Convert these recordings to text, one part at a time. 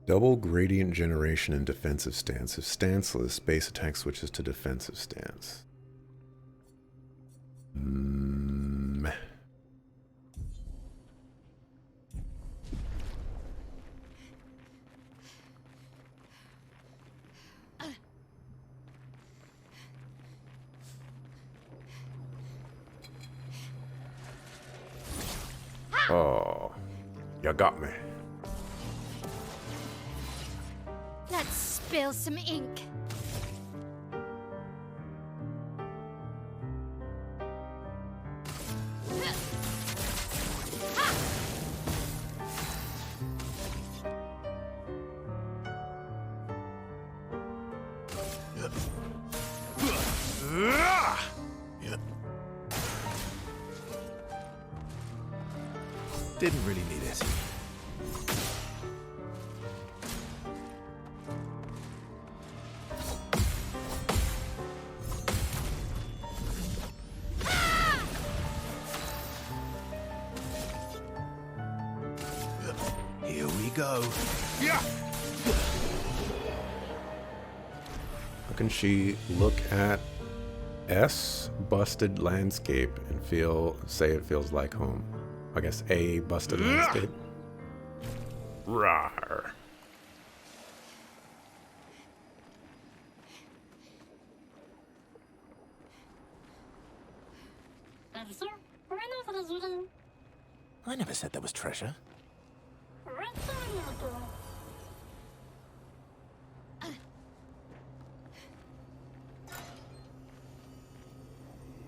Double gradient generation in defensive stance. If stanceless, base attack switches to defensive stance. Oh, you got me. Let's spill some ink. Didn't really need it. Here we go. Yeah. How can she look at S busted landscape and say it feels like home? I guess A busted landscape. Rawr. I never said there was treasure.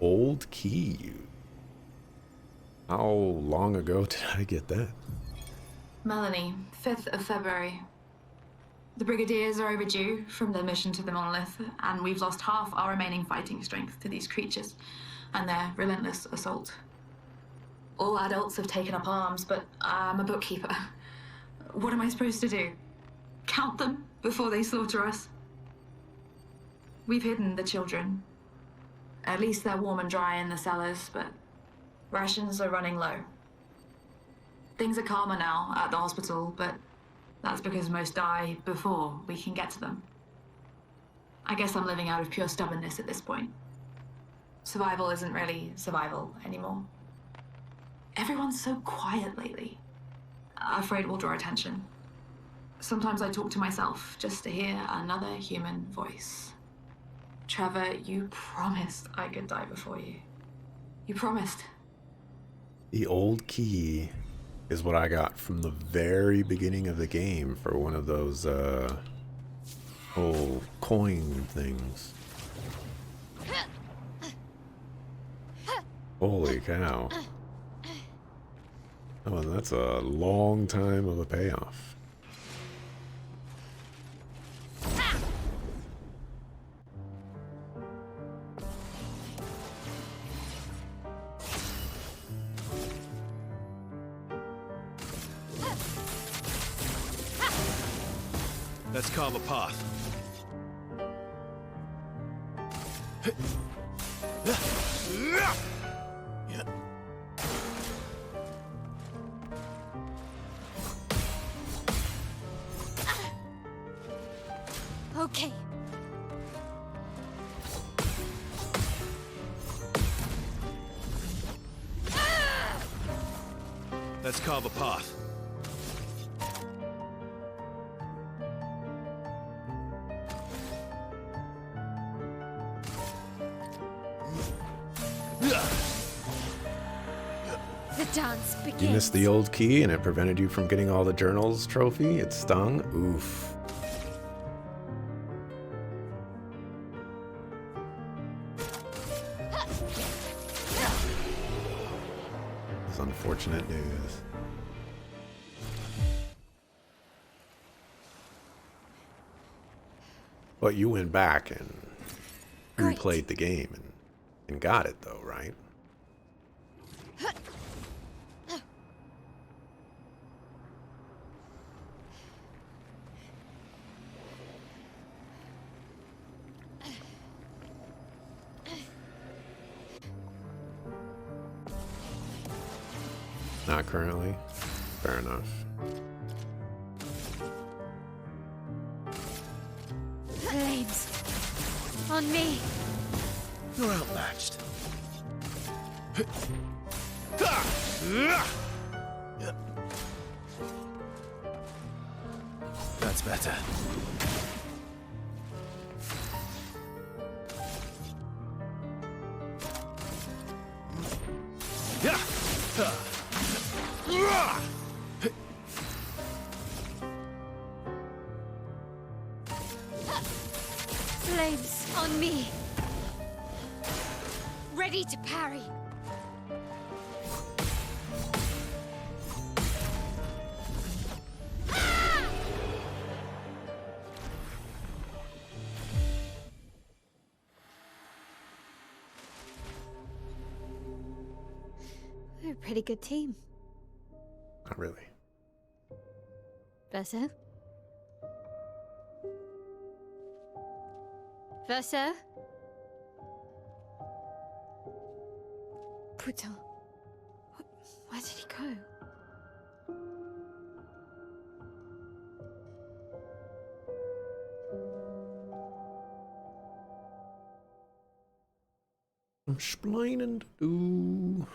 Old key. How long ago did I get that? Melanie, 5th of February. The Brigadiers are overdue from their mission to the monolith, and we've lost half our remaining fighting strength to these creatures and their relentless assault. All adults have taken up arms, but I'm a bookkeeper. What am I supposed to do? Count them before they slaughter us? We've hidden the children. At least they're warm and dry in the cellars, but rations are running low. Things are calmer now at the hospital, but that's because most die before we can get to them. I guess I'm living out of pure stubbornness at this point. Survival isn't really survival anymore. Everyone's so quiet lately. Afraid we'll draw attention. Sometimes I talk to myself just to hear another human voice. Trevor, you promised I could die before you. You promised. The old key is what I got from the very beginning of the game for one of those whole coin things. Holy cow. Oh, that's a long time of a payoff. Let's carve a path. Okay. Let's carve a path. The dance begins. You missed the old key and it prevented you from getting all the journals trophy? It stung? Oof. That's unfortunate news. But you went back and Great. replayed the game and got it though, right? Not currently. Fair enough. Flames. On me. You're outmatched. That's better. Flames on me. Ready to parry. We're a pretty good team. Not really. Verso? Verso? Putain. Where did he go? I'm explaining to do.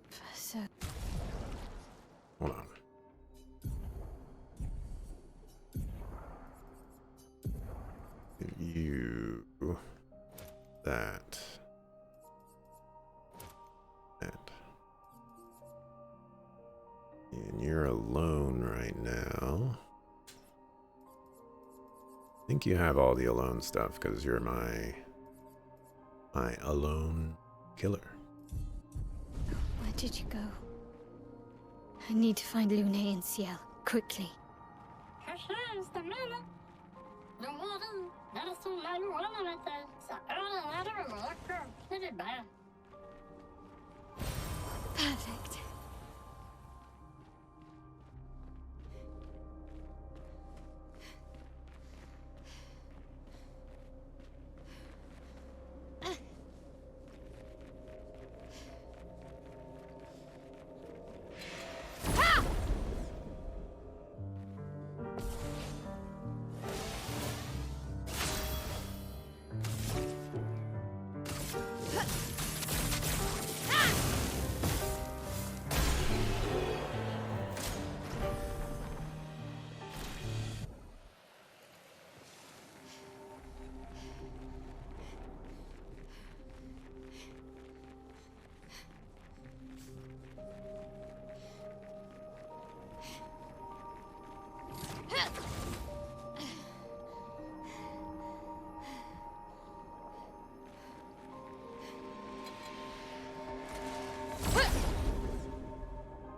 Verso. Hold on. Give you that. That. And you're alone right now. I think you have all the alone stuff because you're my alone killer. Where did you go? I need to find Lune and Ciel, quickly. Perfect.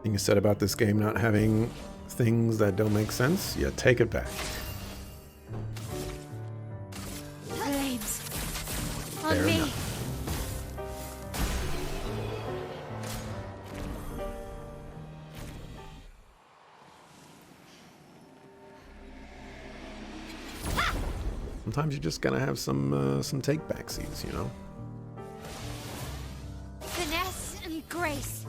Thing you said about this game not having things that don't make sense, yeah, take it back. Flames. On Fair me. enough. Sometimes you just gotta have some take backsies, you know. Finesse and grace.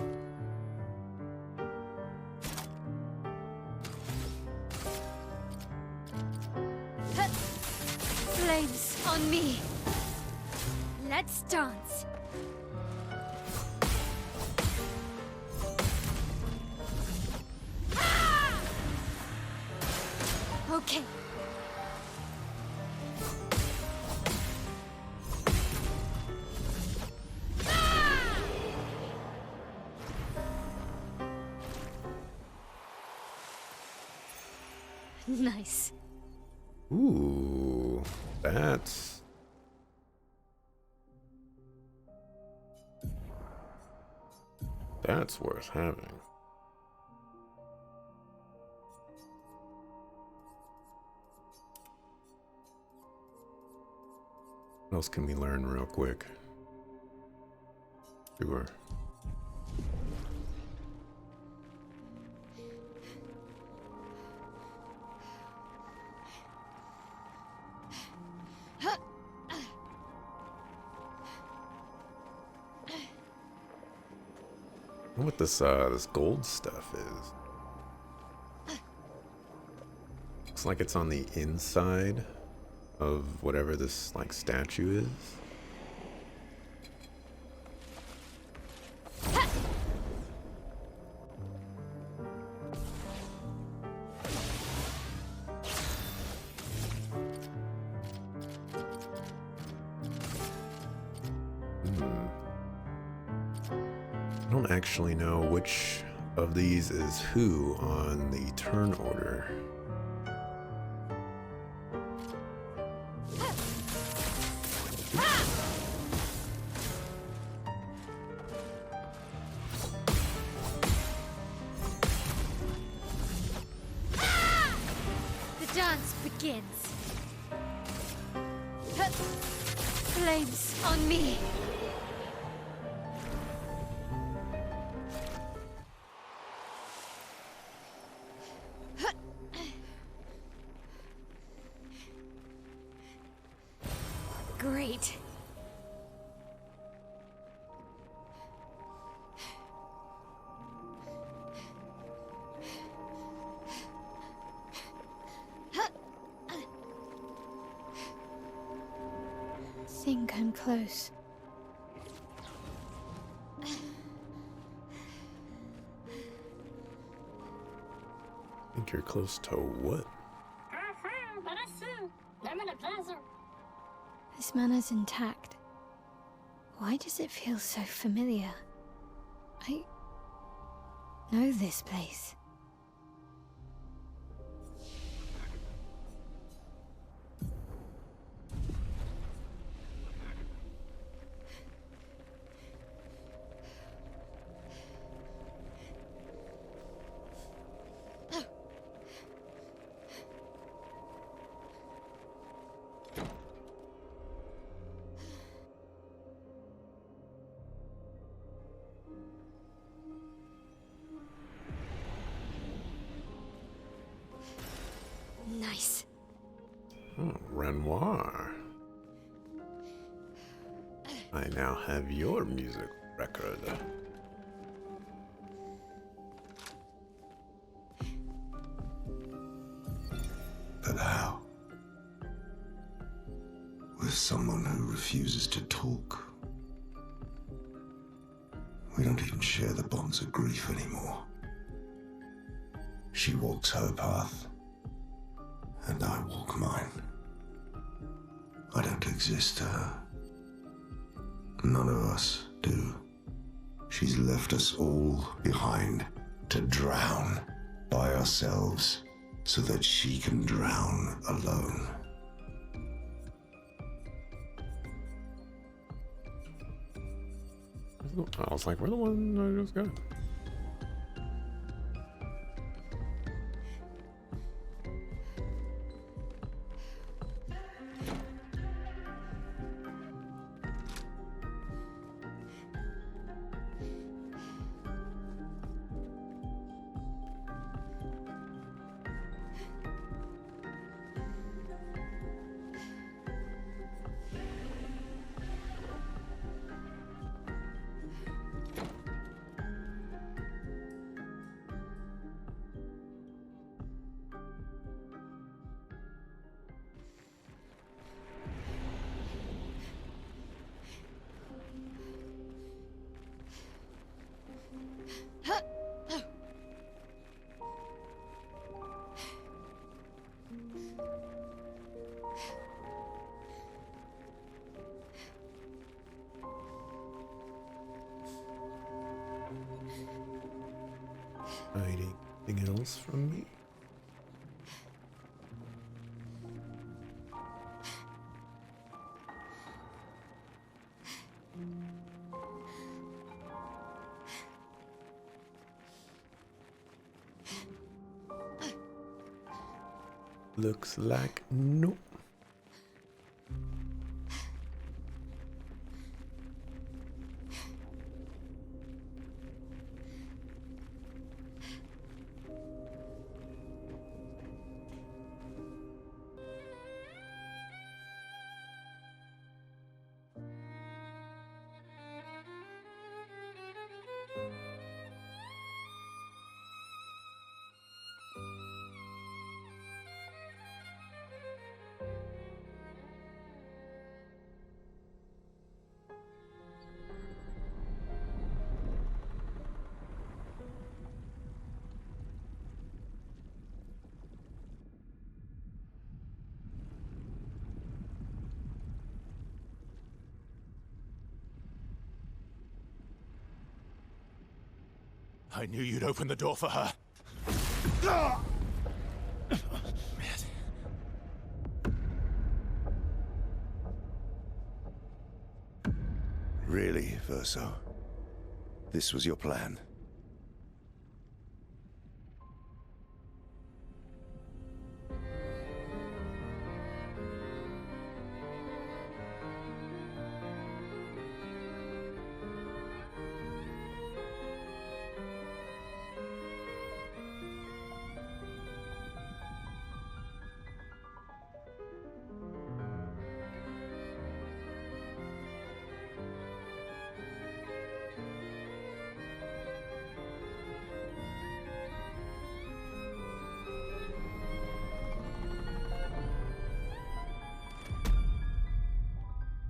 Flames on me. Let's dance. Okay. Nice. Ooh, that's worth having. What else can we learn real quick? Sure. I wonder what this gold stuff is. Looks like it's on the inside of whatever this like statue is. I don't actually know which of these is who on the turn order. The dance begins. Flames on me. Great. Think I'm close. Think you're close to what? This manor's intact. Why does it feel so familiar? I know this place. Nice. Oh, Renoir. I now have your music record. But how? With someone who refuses to talk. We don't even share the bonds of grief anymore. She walks her path, and I walk mine. I don't exist to her. None of us do. She's left us all behind to drown by ourselves so that she can drown alone. I was like, we're the one I just got. Anything else from me? Looks like nope. I knew you'd open the door for her. Really, Verso? This was your plan?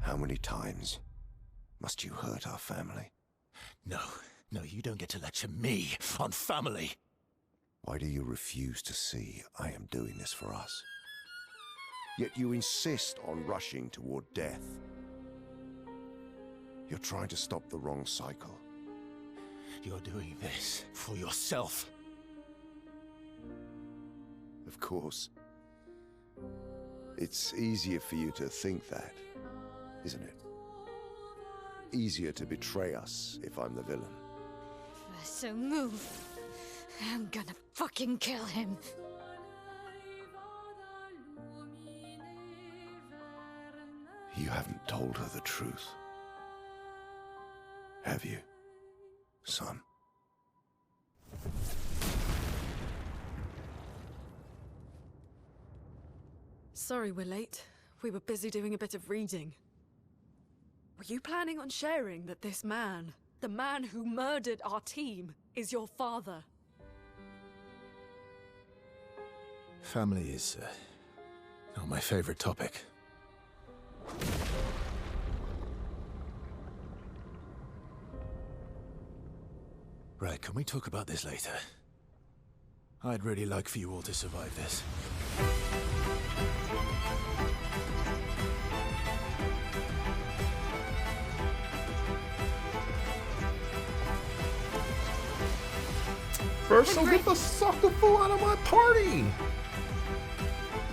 How many times must you hurt our family? No, you don't get to lecture me on family. Why do you refuse to see I am doing this for us? Yet you insist on rushing toward death. You're trying to stop the wrong cycle. You're doing this for yourself. Of course. It's easier for you to think that, isn't it? Easier to betray us if I'm the villain. So move. I'm gonna fucking kill him. You haven't told her the truth. Have you, son? Sorry we're late. We were busy doing a bit of reading. Were you planning on sharing that this man, the man who murdered our team, is your father? Family is not my favorite topic. Right, can we talk about this later? I'd really like for you all to survive this. Verso, get the sucker fool out of my party!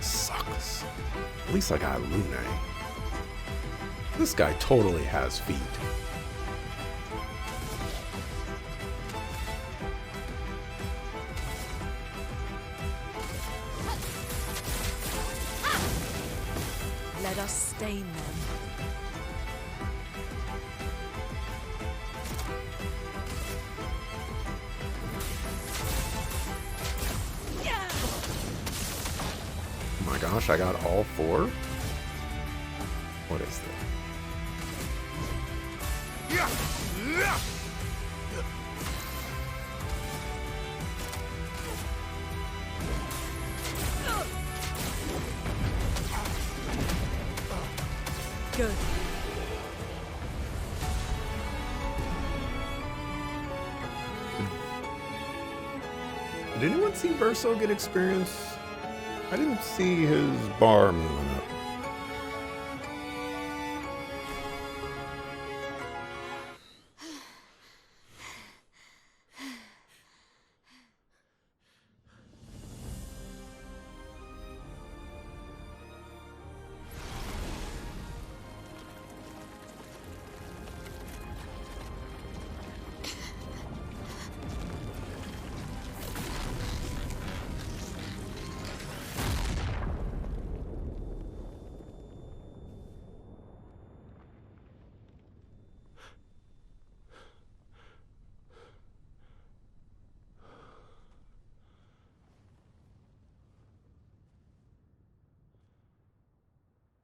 Suckers. At least I got Lune. This guy totally has feet. Let us stain them. Oh my gosh, I got all four? What is this? Good. Did anyone see Verso get experience? I didn't see his bar moving up.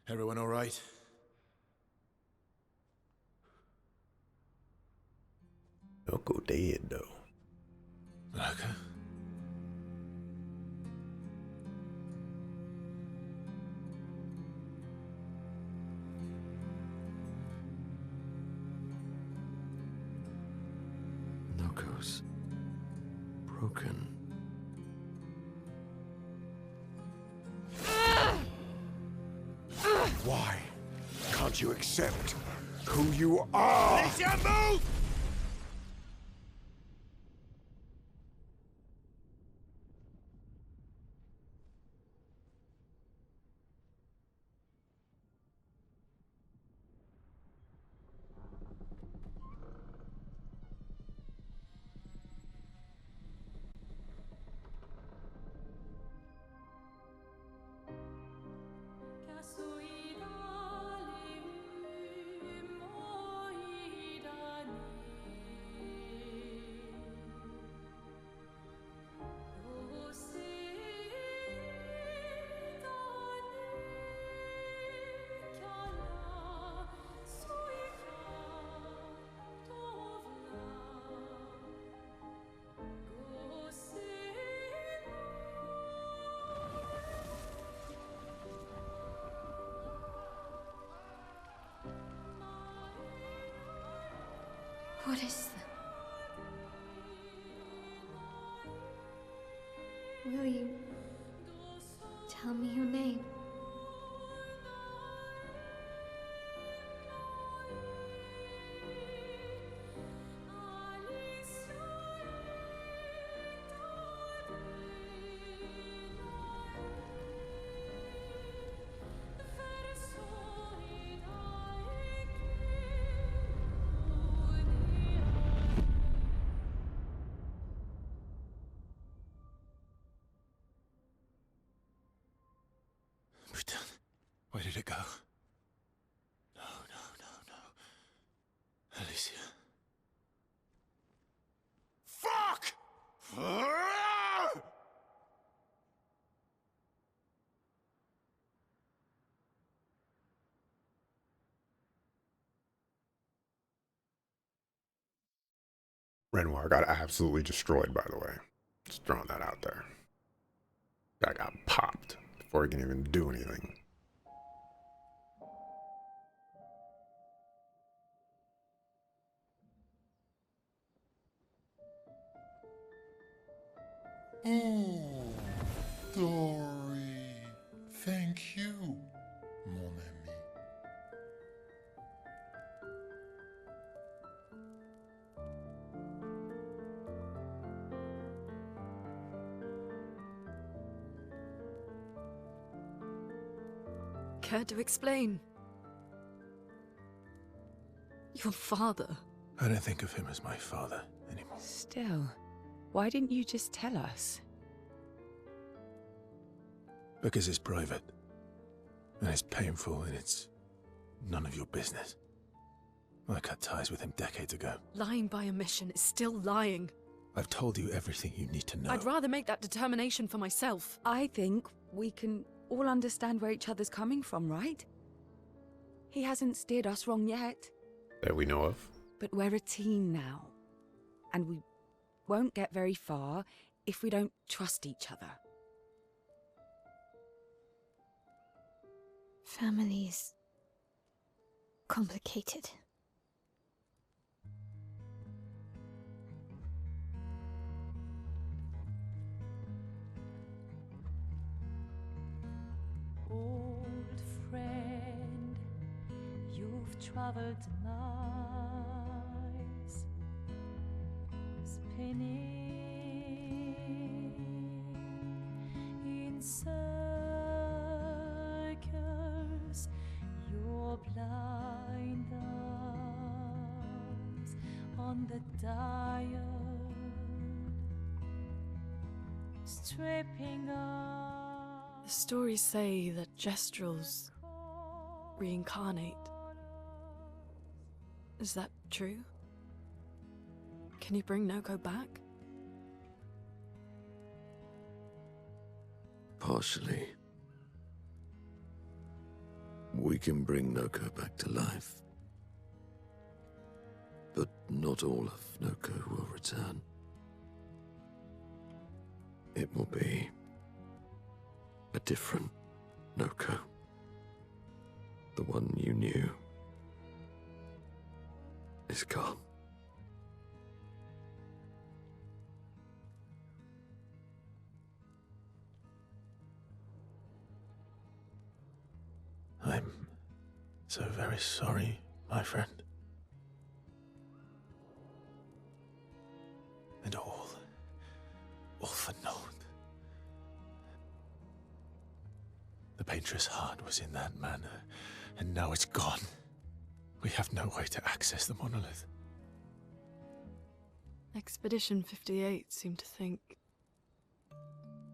Everyone all right? Yoko dead though. Okay. Noko's broken. Why can't you accept who you are? miss them. Will you tell me your name? Where did it go? No, no, no, no. Alicia. Fuck! Renoir got absolutely destroyed, by the way. Just throwing that out there. Guy got popped before he can even do anything. Oh, Dory. Thank you, mon ami. Care to explain? Your father. I don't think of him as my father anymore. Still, why didn't you just tell us? Because it's private. And it's painful and it's none of your business. I cut ties with him decades ago. Lying by omission is still lying. I've told you everything you need to know. I'd rather make that determination for myself. I think we can all understand where each other's coming from, right? He hasn't steered us wrong yet. That we know of. But we're a team now. And we won't get very far if we don't trust each other. Family's complicated. Old friend, you've traveled miles, spinning in circles, your blind eyes on the dial, stripping off. The stories say that Gestrels reincarnate. Is that true? Can you bring Noko back? Partially. We can bring Noko back to life. But not all of Noko will return. It will be a different Noko. The one you knew is gone. I'm so very sorry, my friend. And all for naught. The painter's heart was in that manor, and now it's gone. We have no way to access the monolith. Expedition 58 seemed to think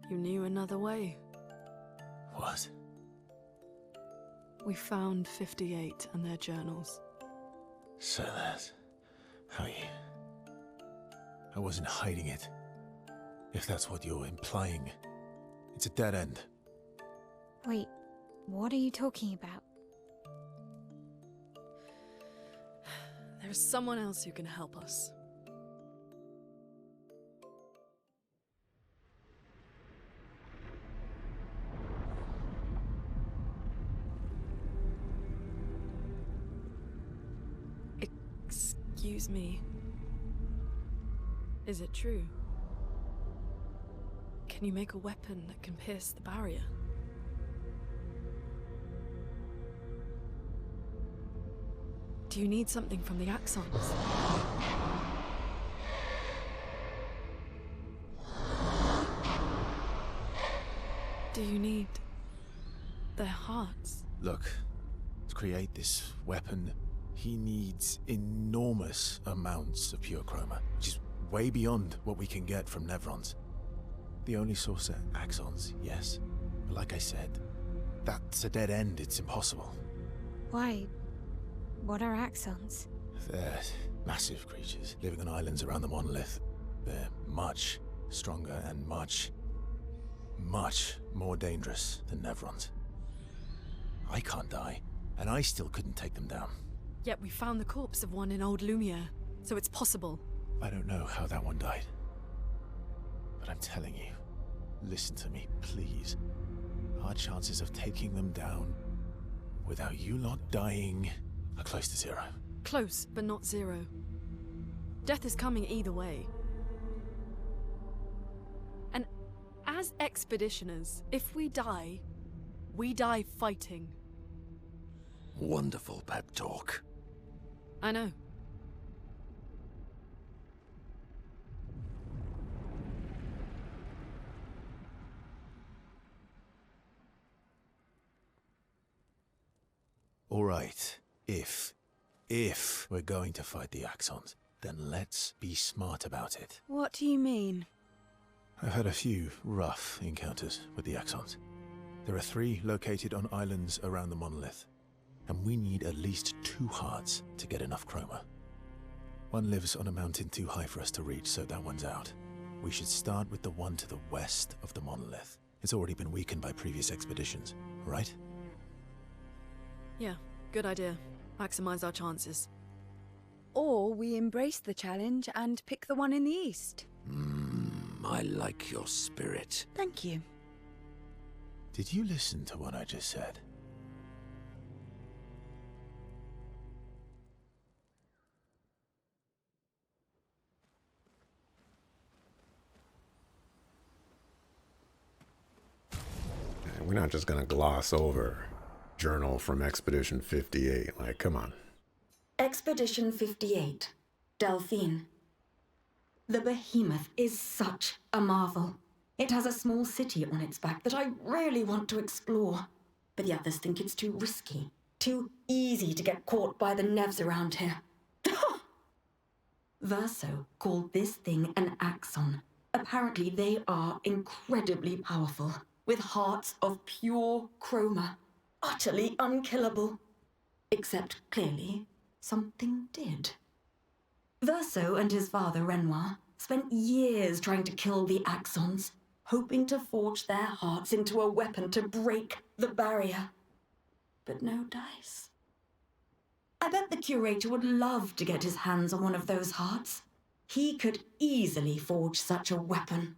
you knew another way. What? We found 58 and their journals. So that's how you... I wasn't hiding it. If that's what you're implying. It's a dead end. Wait, what are you talking about? There's someone else who can help us. Excuse me. Is it true? Can you make a weapon that can pierce the barrier? Do you need something from the Axons? Do you need their hearts? Look, to create this weapon, he needs enormous amounts of pure chroma, which is way beyond what we can get from Nevrons. The only source are Axons, yes. But like I said, that's a dead end. It's impossible. Why? What are Axons? They're massive creatures living on islands around the monolith. They're much stronger and much more dangerous than Nevrons. I can't die, and I still couldn't take them down. Yet we found the corpse of one in Old Lumiere, so it's possible. I don't know how that one died. But I'm telling you, listen to me, please. Our chances of taking them down without you lot dying are close to zero. Close, but not zero. Death is coming either way. And as expeditioners, if we die fighting. Wonderful pep talk. I know. All right, if we're going to fight the Axons, then let's be smart about it. What do you mean? I've had a few rough encounters with the Axons. There are 3 located on islands around the monolith, and we need at least 2 hearts to get enough chroma. One lives on a mountain too high for us to reach, so that one's out. We should start with the one to the west of the monolith. It's already been weakened by previous expeditions, right? Yeah, good idea. Maximize our chances. Or we embrace the challenge and pick the one in the east. I like your spirit. Thank you. Did you listen to what I just said? We're not just gonna gloss over Journal from Expedition 58. Like, come on. Expedition 58, Delphine. The behemoth is such a marvel. It has a small city on its back that I really want to explore, but the others think it's too risky, too easy to get caught by the Nevs around here. Verso called this thing an Axon. Apparently they are incredibly powerful, with hearts of pure chroma, utterly unkillable. Except, clearly, something did. Verso and his father, Renoir, spent years trying to kill the Axons, hoping to forge their hearts into a weapon to break the barrier. But no dice. I bet the curator would love to get his hands on one of those hearts. He could easily forge such a weapon.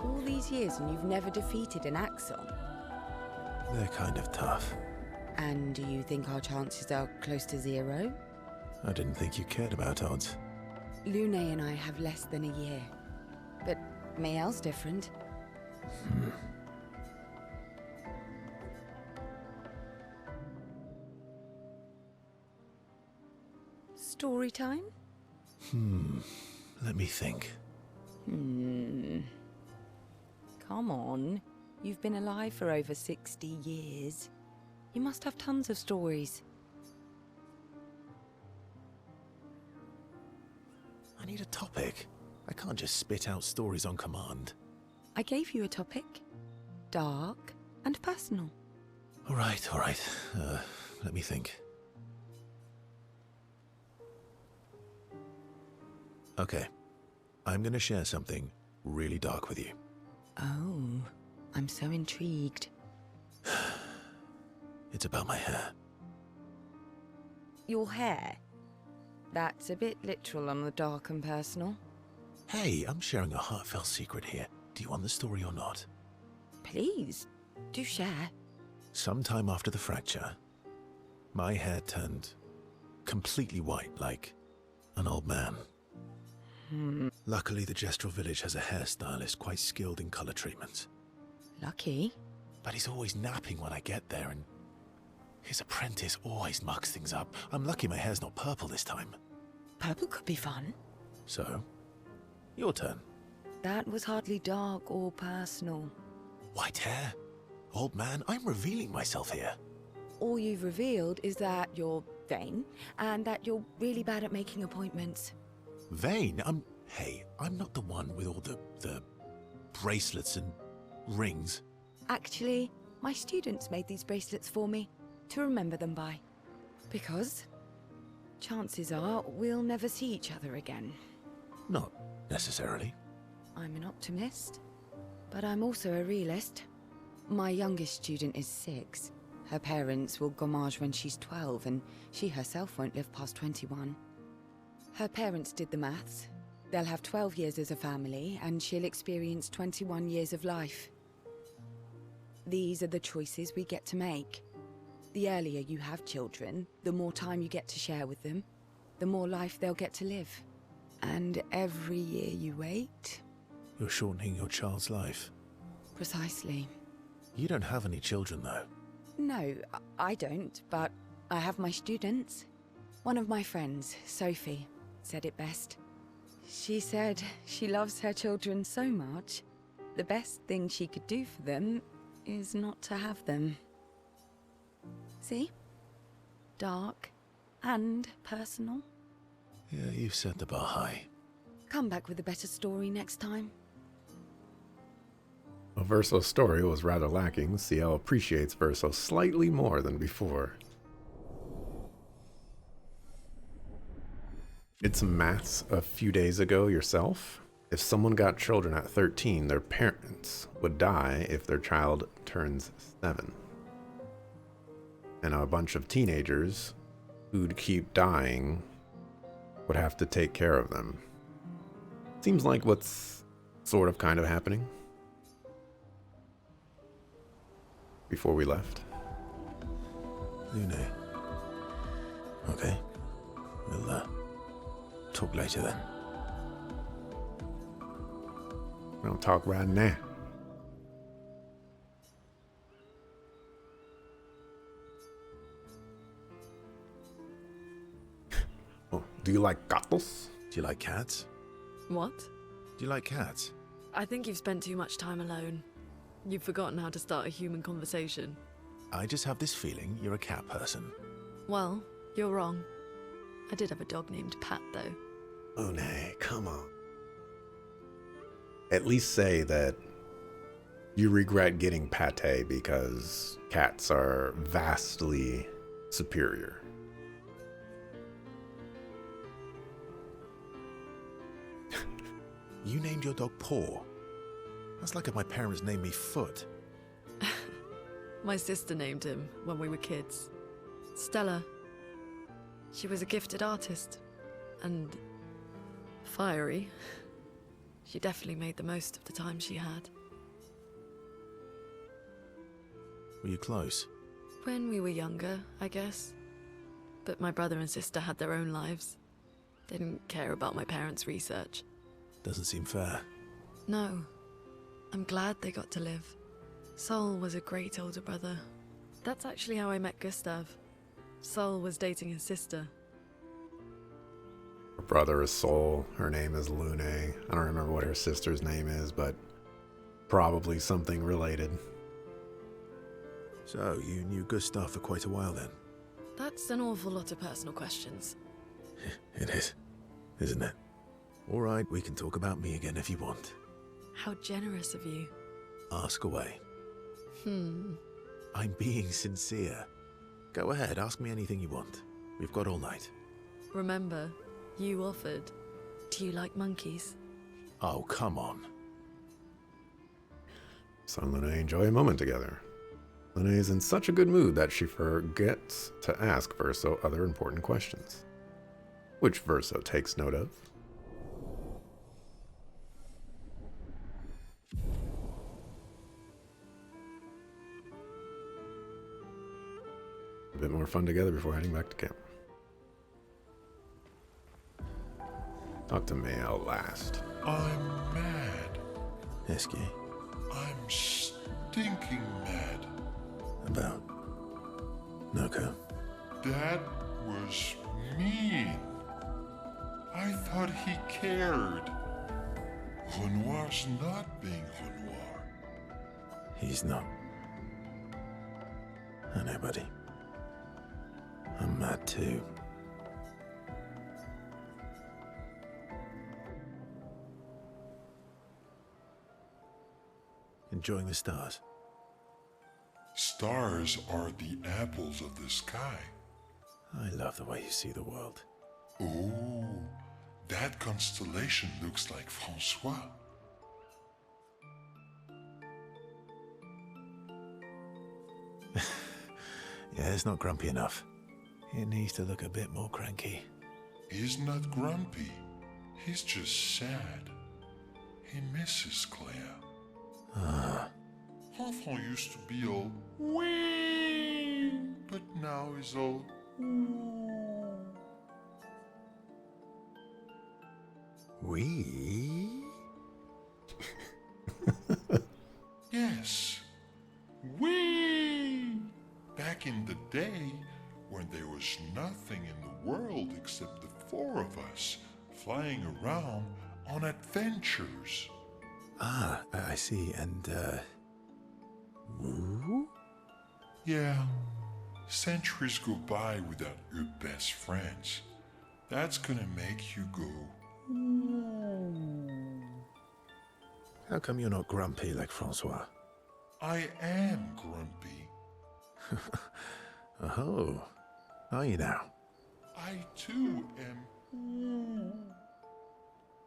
All these years and you've never defeated an Axon? They're kind of tough. And do you think our chances are close to zero? I didn't think you cared about odds. Lune and I have less than a year. But Mael's different. Story time? Let me think. Come on. You've been alive for over 60 years. You must have tons of stories. I need a topic. I can't just spit out stories on command. I gave you a topic. Dark and personal. All right. Let me think. Okay. I'm gonna share something really dark with you. Oh, I'm so intrigued. It's about my hair. Your hair? That's a bit literal on the dark and personal. Hey, I'm sharing a heartfelt secret here. Do you want the story or not? Please, do share. Sometime after the fracture, my hair turned completely white, like an old man. Luckily, the Gestrel village has a hairstylist quite skilled in color treatments. Lucky? But he's always napping when I get there, and his apprentice always mucks things up. I'm lucky my hair's not purple this time. Purple could be fun. So, your turn. That was hardly dark or personal. White hair? Old man, I'm revealing myself here. All you've revealed is that you're vain, and that you're really bad at making appointments. Vain? Hey, I'm not the one with all the bracelets and rings. Actually, my students made these bracelets for me, to remember them by. Because chances are we'll never see each other again. Not necessarily. I'm an optimist, but I'm also a realist. My youngest student is 6. Her parents will gommage when she's 12, and she herself won't live past 21. Her parents did the maths. They'll have 12 years as a family, and she'll experience 21 years of life. These are the choices we get to make. The earlier you have children, the more time you get to share with them, the more life they'll get to live. And every year you wait... You're shortening your child's life. Precisely. You don't have any children, though. No, I don't, but I have my students. One of my friends, Sophie, said it best. She said she loves her children so much, the best thing she could do for them is not to have them. See? Dark and personal. Yeah, you've set the bar high. Come back with a better story next time. Well, Verso's story was rather lacking. CL appreciates Verso slightly more than before. Did some maths a few days ago yourself. If someone got children at 13, their parents would die if their child turns 7. And a bunch of teenagers who'd keep dying would have to take care of them. Seems like what's sort of kind of happening before we left. Lune. Okay. We'll, talk later then. We don't talk right now. Oh, do you like gatos? Do you like cats? What? Do you like cats? I think you've spent too much time alone. You've forgotten how to start a human conversation. I just have this feeling you're a cat person. Well, you're wrong. I did have a dog named Pat, though. Oh, nay, come on. At least say that you regret getting pate because cats are vastly superior. You named your dog Paw. That's like if my parents named me Foot. My sister named him when we were kids. Stella. She was a gifted artist. And fiery. She definitely made the most of the time she had. Were you close? When we were younger, I guess. But my brother and sister had their own lives. They didn't care about my parents' research. Doesn't seem fair. No. I'm glad they got to live. Sol was a great older brother. That's actually how I met Gustav. Sol was dating his sister. Her brother is Sol. Her name is Lune. I don't remember what her sister's name is, but probably something related. So, you knew Gustav for quite a while then? That's an awful lot of personal questions. It is, isn't it? Alright, we can talk about me again if you want. How generous of you. Ask away. I'm being sincere. Go ahead, ask me anything you want. We've got all night. Remember, you offered. Do you like monkeys? Oh, come on. So and Lune enjoy a moment together. Lune is in such a good mood that she forgets to ask Verso other important questions, which Verso takes note of. A bit more fun together before heading back to camp. Talk to Mael last. I'm mad. Esky, I'm stinking mad. about Noko. That was mean. I thought he cared. Renoir's not being Renoir. He's not. I know, buddy. I'm mad too. Enjoying the stars? Stars are the apples of the sky. I love the way you see the world. Oh, that constellation looks like Francois. Yeah, it's not grumpy enough. It needs to look a bit more cranky. He's not grumpy. He's just sad. He misses Claire. Ah, Enfant used to be all wee, but now he's all ooh. we? Yes, wee. Back in the day, when there was nothing in the world except the four of us flying around on adventures. Ah, I see. And, woo? Yeah, centuries go by without your best friends. That's gonna make you go, ooh. How come you're not grumpy like Francois? I am grumpy. Oh, are you now? I too am, ooh.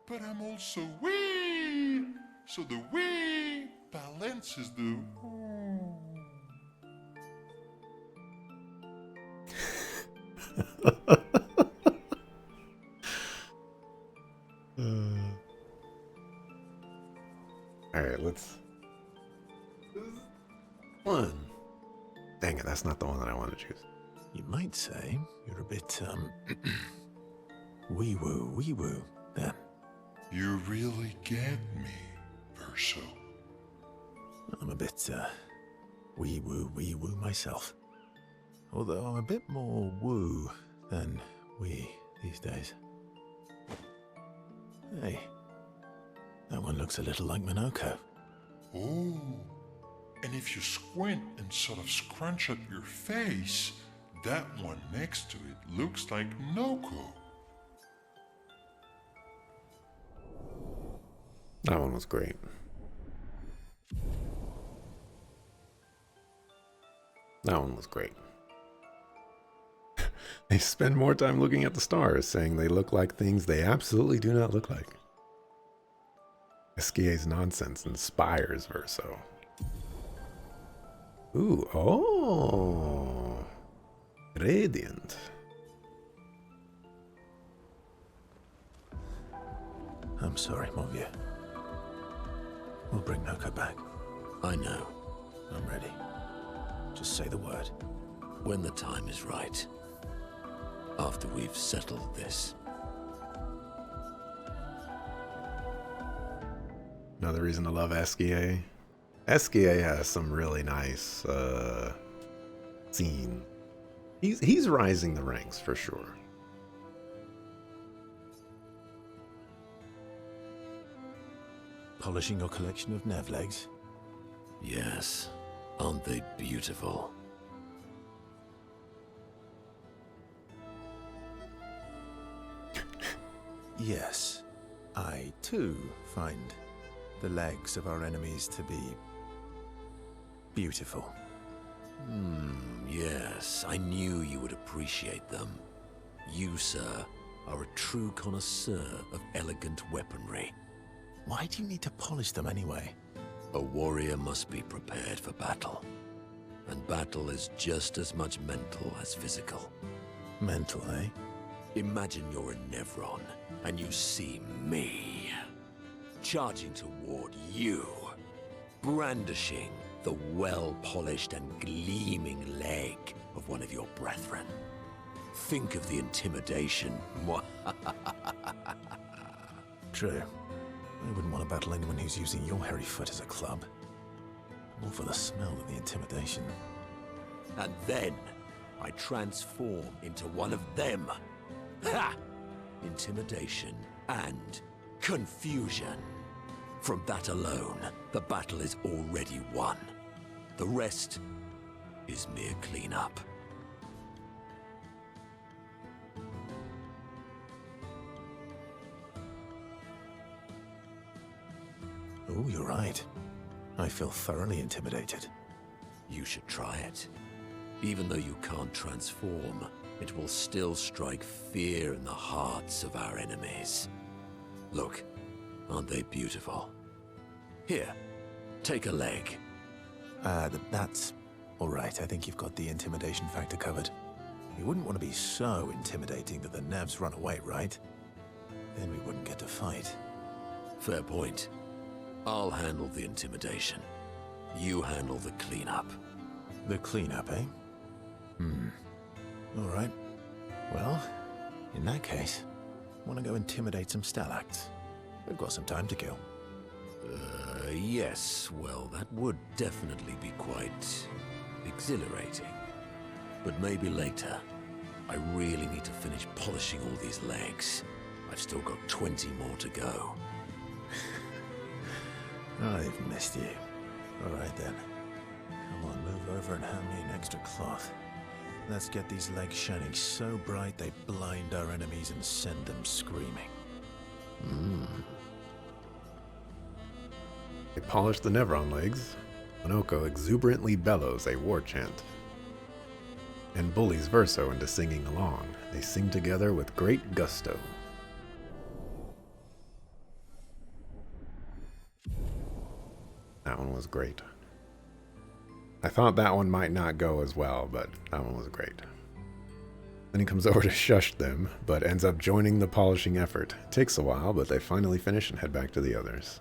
But I'm also wee. So the wee balances the ooh. Alright, let's... One. Dang it, that's not the one that I want to choose. You might say you're a bit, wee-woo, then. You really get me, Verso. I'm a bit, wee-woo myself. Although I'm a bit more woo than wee these days. Hey, that one looks a little like Minoko. Oh, and if you squint and sort of scrunch up your face, that one next to it looks like Noko. That one was great. That one was great. They spend more time looking at the stars, saying they look like things they absolutely do not look like. Esquier's nonsense inspires Verso. Ooh, oh. Radiant. I'm sorry, mon vieux. We'll bring Noko back. I know. I'm ready. Just say the word. When the time is right. After we've settled this. Another reason to love Esquier. Esquier has some really nice scene. He's rising the ranks for sure. polishing your collection of Nev legs? Yes. Aren't they beautiful? Yes. I, too, find the legs of our enemies to be beautiful. Yes. I knew you would appreciate them. You, sir, are a true connoisseur of elegant weaponry. Why do you need to polish them anyway? A warrior must be prepared for battle. And battle is just as much mental as physical. Mental, eh? Imagine you're a Nevron, and you see me, charging toward you, brandishing the well-polished and gleaming leg of one of your brethren. Think of the intimidation. True. I wouldn't want to battle anyone who's using your hairy foot as a club. More for the smell than the intimidation. And then I transform into one of them. Ha! Intimidation and confusion. From that alone, the battle is already won. The rest is mere cleanup. Oh, you're right. I feel thoroughly intimidated. You should try it. Even though you can't transform, it will still strike fear in the hearts of our enemies. Look, aren't they beautiful? Here, take a leg. That's all right. I think you've got the intimidation factor covered. You wouldn't want to be so intimidating that the Nevs run away, right? Then we wouldn't get to fight. Fair point. I'll handle the intimidation. You handle the cleanup. The cleanup, eh? All right. Well, in that case, want to go intimidate some Stalacts? We've got some time to kill. Yes. Well, that would definitely be quite exhilarating. But maybe later. I really need to finish polishing all these legs. I've still got 20 more to go. I've missed you. All right then. Come on, move over and hand me an extra cloth. Let's get these legs shining so bright they blind our enemies and send them screaming. They polish the Nevron legs. Monoko exuberantly bellows a war chant and bullies Verso into singing along. They sing together with great gusto. That one was great. I thought that one might not go as well, but that one was great. Then he comes over to shush them, but ends up joining the polishing effort. It takes a while, but they finally finish and head back to the others.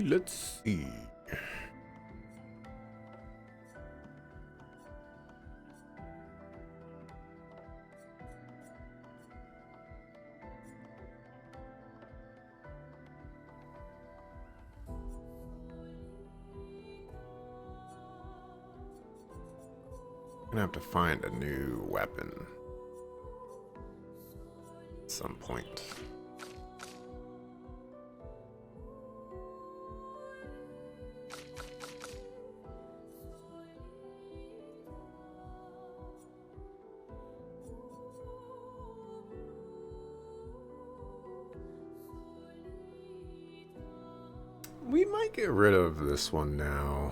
Let's see. I'm gonna have to find a new weapon at some point. We might get rid of this one now.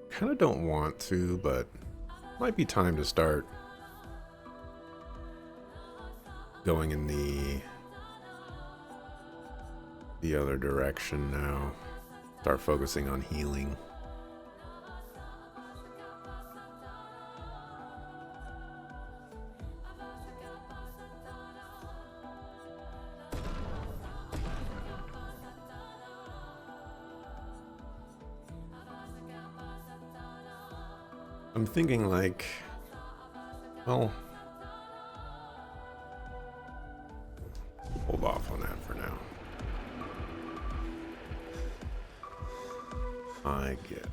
Kind of don't want to, but might be time to start going in the other direction now. Start focusing on healing. I'm thinking like Well, hold off on that for now. I get.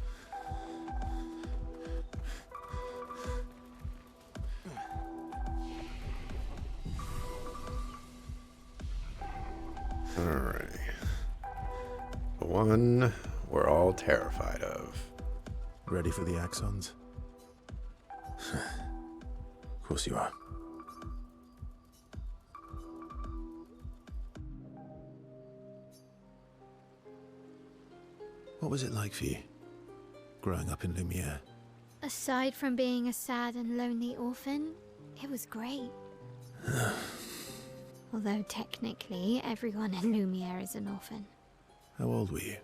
Alright. The one we're all terrified of. Ready for the Axons? Of course you are. What was it like for you, growing up in Lumiere? Aside from being a sad and lonely orphan, it was great. Although technically, everyone in Lumiere is an orphan. How old were you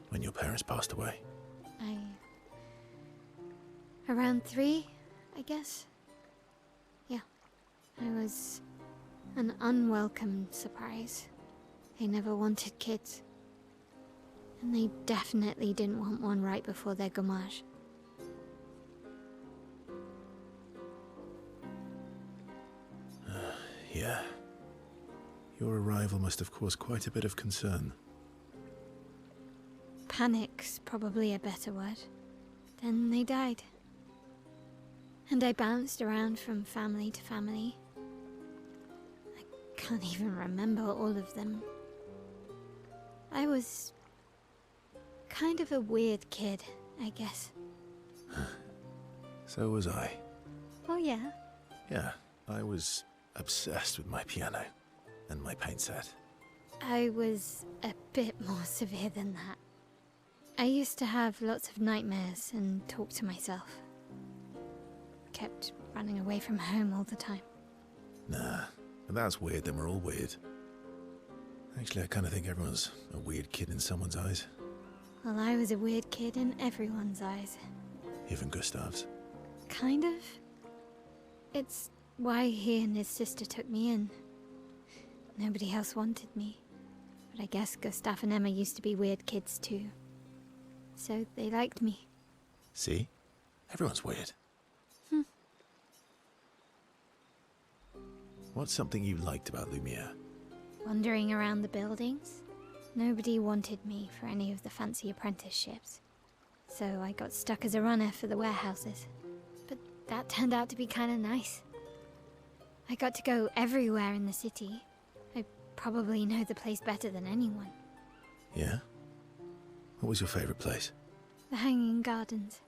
when your parents passed away? Around 3, I guess. Yeah. I was an unwelcome surprise. They never wanted kids. And they definitely didn't want one right before their gommage. Yeah. Your arrival must have caused quite a bit of concern. Panic's probably a better word. Then they died. And I bounced around from family to family. I can't even remember all of them. I was kind of a weird kid, I guess. So was I. Oh yeah? Yeah, I was obsessed with my piano and my paint set. I was a bit more severe than that. I used to have lots of nightmares and talk to myself. Kept running away from home all the time. Nah, if that's weird, then we're all weird. Actually, I kind of think everyone's a weird kid in someone's eyes. Well, I was a weird kid in everyone's eyes. Even Gustav's. Kind of. It's why he and his sister took me in. Nobody else wanted me. But I guess Gustav and Emma used to be weird kids too. So they liked me. See? Everyone's weird. What's something you liked about Lumiere? Wandering around the buildings. Nobody wanted me for any of the fancy apprenticeships. So I got stuck as a runner for the warehouses. But that turned out to be kind of nice. I got to go everywhere in the city. I probably know the place better than anyone. Yeah? What was your favorite place? The Hanging Gardens.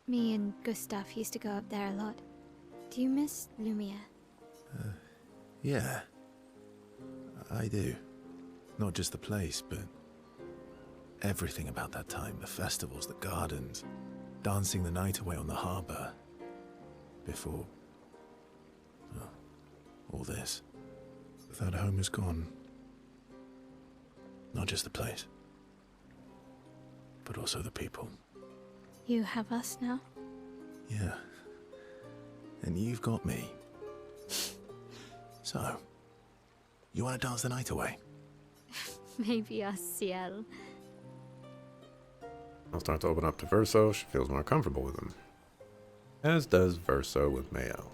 Me and Gustav used to go up there a lot. Do you miss Lumiere? Yeah. I do. Not just the place, but everything about that time. The festivals, the gardens, dancing the night away on the harbour. Before... well, all this. That home is gone. Not just the place, but also the people. You have us now? Yeah. And you've got me. So, you want to dance the night away? Maybe us, Ciel. I'll start to open up to Verso. She feels more comfortable with him. As does Verso with Mayo.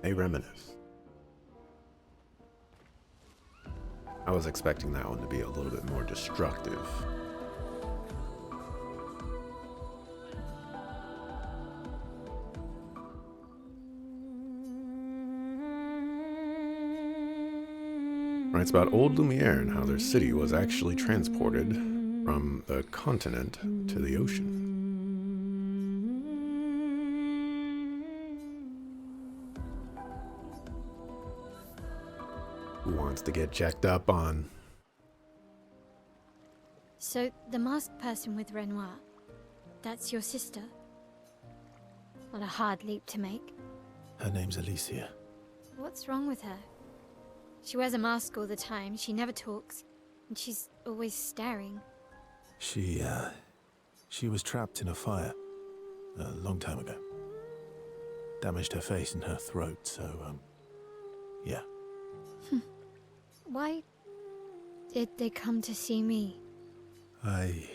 They reminisce. I was expecting that one to be a little bit more destructive. Writes about old Lumiere and how their city was actually transported from the continent to the ocean. Who wants to get checked up on? So, the masked person with Renoir, that's your sister? What a hard leap to make. Her name's Alicia. What's wrong with her? She wears a mask all the time, she never talks, and she's always staring. She was trapped in a fire a long time ago. Damaged her face and her throat, so, yeah. Why did they come to see me? I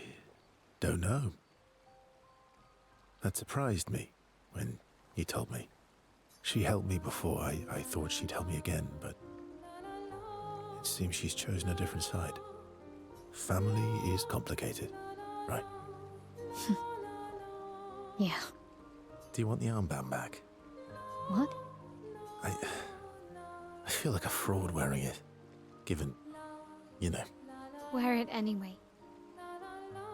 don't know. That surprised me when you told me. She helped me before. I thought she'd help me again, but it seems she's chosen a different side. Family is complicated, right? Yeah. Do you want the armband back? What? I feel like a fraud wearing it, given, you know. Wear it anyway.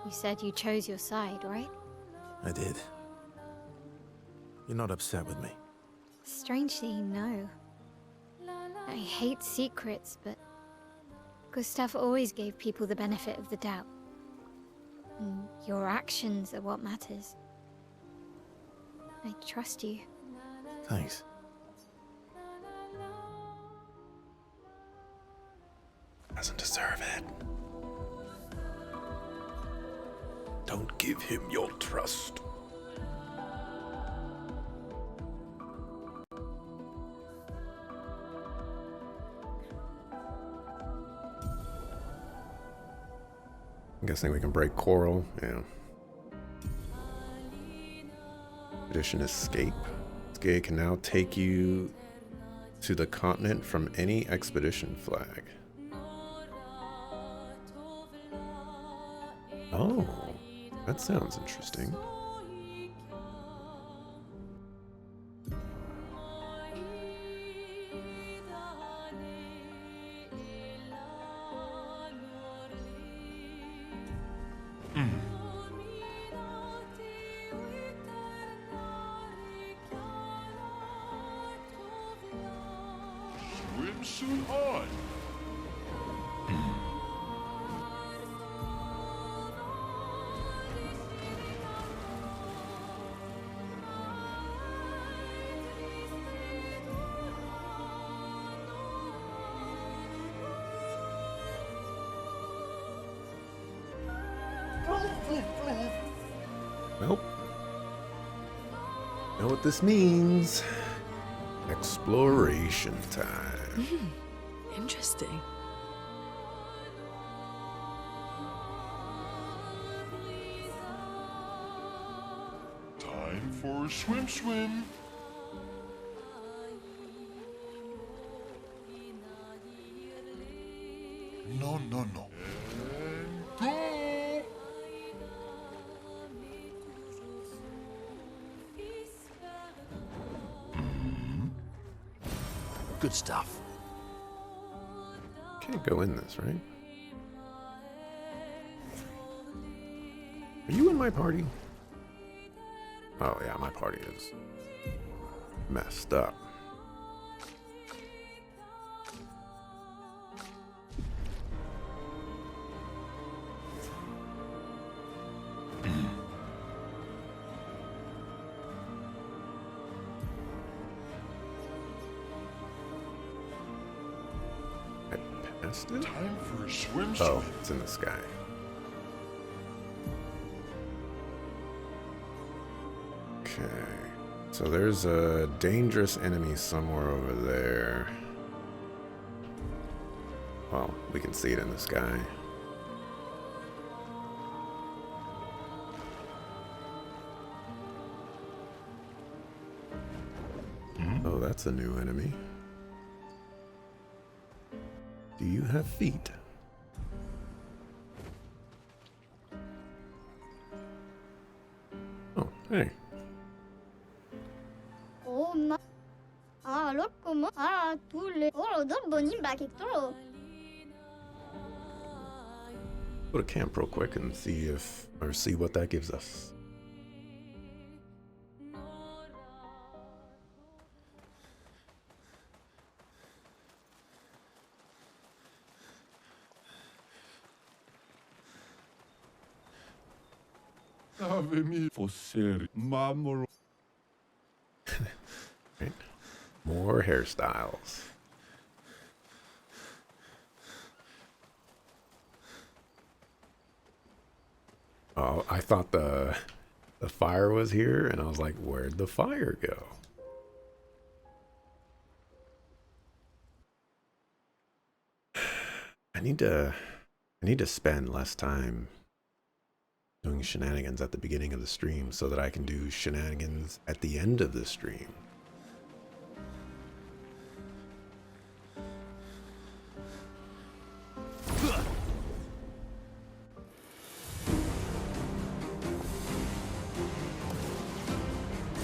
You said you chose your side, right? I did. You're not upset with me. Strangely, no. I hate secrets, but Gustav always gave people the benefit of the doubt. And your actions are what matters. I trust you. Thanks. Doesn't deserve it. Don't give him your trust. I'm guessing we can break coral. Yeah. Expedition escape. Escape can now take you to the continent from any expedition flag. Oh, that sounds interesting. Swimsuit on. Well, know what this means. Exploration time. Interesting. Time for a swim. No. And go! Good stuff. Can't go in this, right? Are you in my party? Oh yeah, my party is messed up. Time for a swimsuit. Oh, it's in the sky. Okay. So there's a dangerous enemy somewhere over there. Well, we can see it in the sky. Oh, that's a new enemy. Do you have feet? Oh, hey. Go to camp real quick and see what that gives us. Right. More hairstyles. Oh, I thought the fire was here, and I was like, where'd the fire go? I need to I need to spend less time doing shenanigans at the beginning of the stream so that I can do shenanigans at the end of the stream.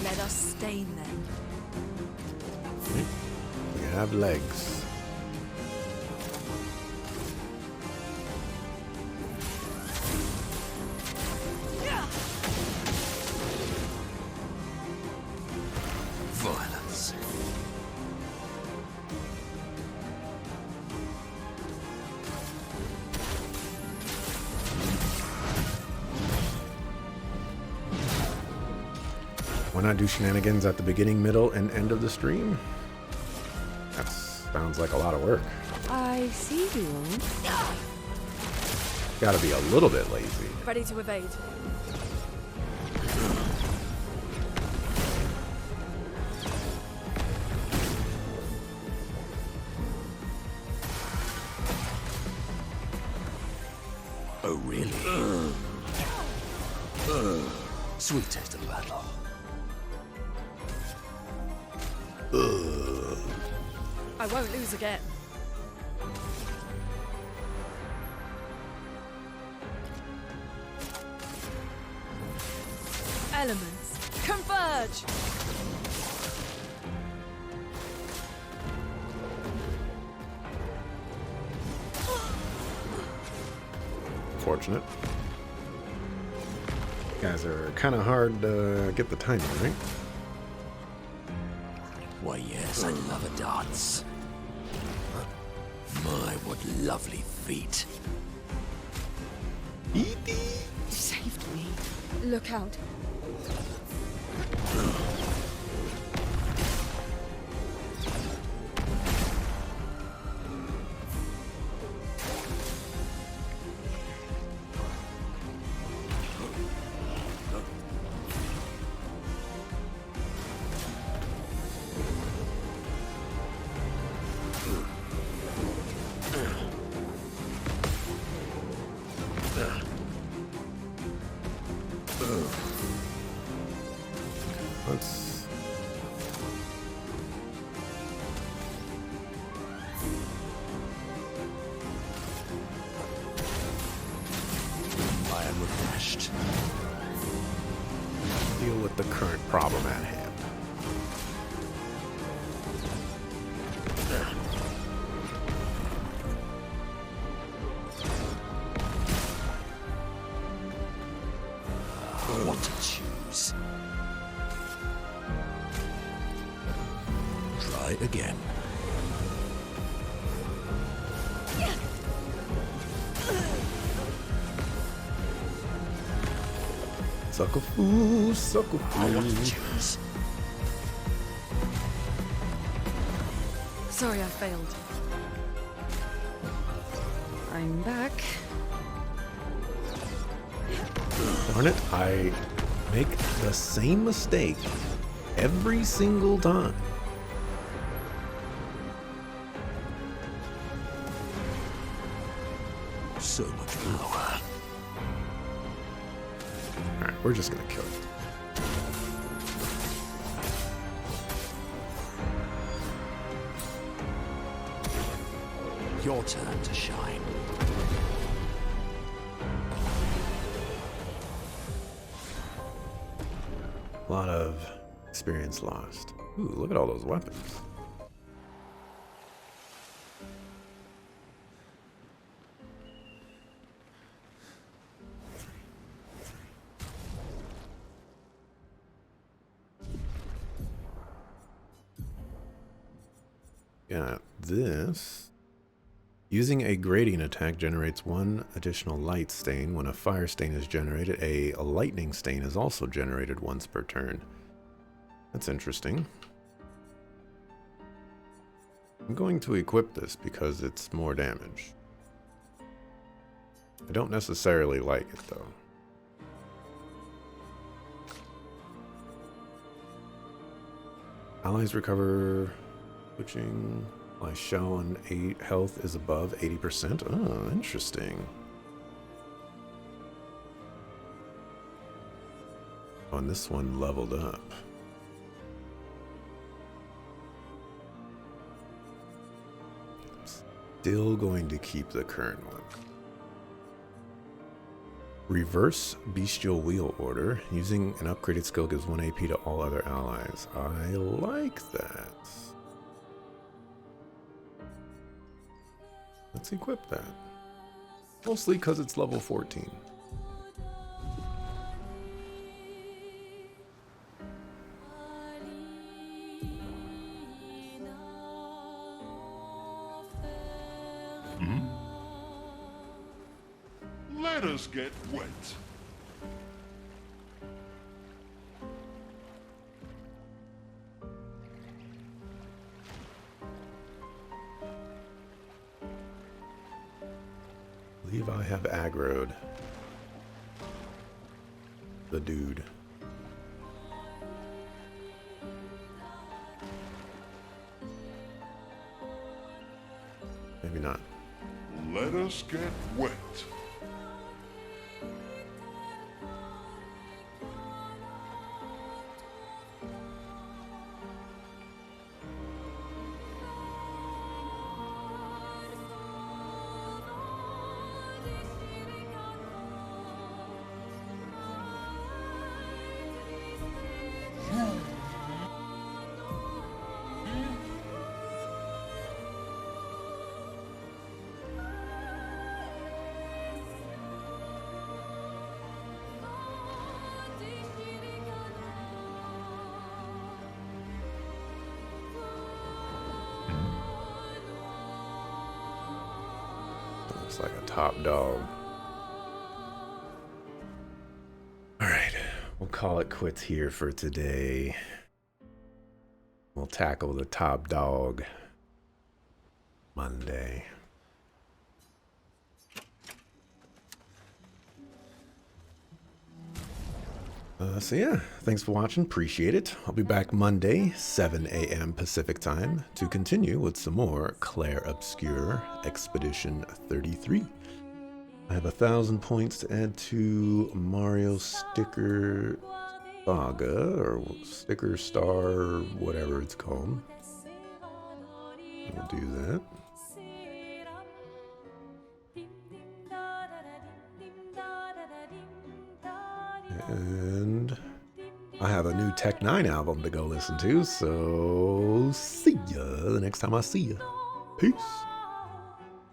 Let us stain them. We have legs. Violence. Why not do shenanigans at the beginning, middle, and end of the stream? That sounds like a lot of work. I see you all. Gotta be a little bit lazy. Ready to evade. Oh, really? Sweet taste of battle. I won't lose again. Elements, converge! Fortunate. Guys are kind of hard to get the timing right. Why, yes, I love a dance. My, what lovely feet. You saved me. Look out. Let's... I am refreshed. deal with the current problem at hand. What to choose? Try again. Sucker foo, sucker What to foo. choose? Sorry I failed. I'm back. Darn it, I make the same mistake every single time. So much power. Alright, we're just gonna kill it. Your turn to shine. A lot of experience lost. Ooh, look at all those weapons. Got this. Using a grading attack generates one additional light stain. When a fire stain is generated, a lightning stain is also generated once per turn. That's interesting. I'm going to equip this because it's more damage. I don't necessarily like it though. Allies recover switching. My shell and 8 health is above 80%. Oh, interesting. Oh, and this one leveled up. Still going to keep the current one. Reverse Bestial Wheel Order. Using an upgraded skill gives 1 AP to all other allies. I like that. Let's equip that. Mostly because it's level 14. Let us get wet. I believe I have aggroed the dude. Maybe not. Let us get wet. Looks like a top dog. Alright, we'll call it quits here for today. We'll tackle the top dog Monday. So yeah, thanks for watching. Appreciate it. I'll be back Monday, 7 a.m. Pacific time, to continue with some more Clair Obscur Expedition 33. I have 1,000 points to add to Mario Sticker Saga, or Sticker Star, or whatever it's called. We'll do that. And I have a new Tech 9 album to go listen to, so see ya the next time I see ya. Peace.